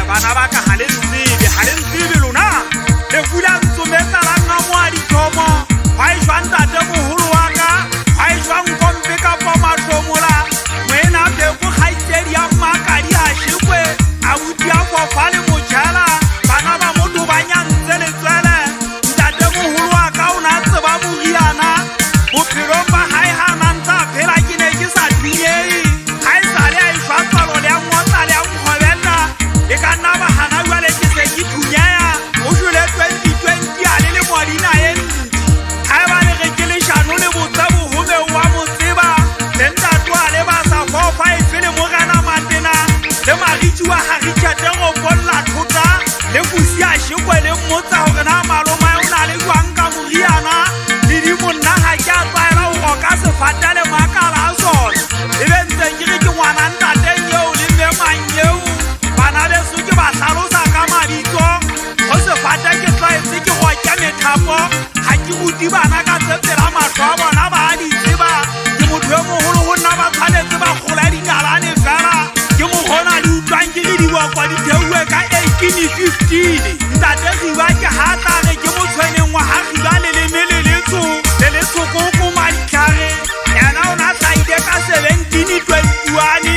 bana ba ka ha le ntsebe lona le fula ntsometsa la nna mo a dithomo ha e jwa ntate moholo wa ka ha e jwa nkompe ka pa mahlomola moena be go kgaitsedi ya makadi a shekwe a buti a kofa le mojala bana ba motho ba nyantse letswele ntate moholo wa ka o na tseba moriana bophelo ba hae ha nantsa phela ke ne ke sa dinyei ha e sale a e jwa tsalo le a ngotla le a nkgwebella e ka nna ba hana jwale ke se ke thunyaya o jwele 2020 a le le modina e ha e ba le re ke leshano le botsa bohome wa motseba le ntate a le ba sa fofa e fele morana matena le maritsi wa harichate go bolla thota le busi a shekwe le mmotsa hore na maloma o na le jwang ka moriana le di monna ha ke a tsaela go ka se fatale makala a sona e be ntse ke re ke ngwana ntate eo le mme manyeo bana beso ke ba hlalosa ka mabitso go se fata ke tlaetse ke go tja methapo ha ke ruti bana ka tsetsela mahlo a bona ba a di tseba ke motho e mogolo go nna ba tshwanetse ba gola dikalane fela ke mogona di utlwang ke le dibokwa di theue ka 1815 ntate giba ke ha tlare ke motshweneng wa ha giba le lemeletso le letsokoko maditlhare yena o na tlaile ka 1721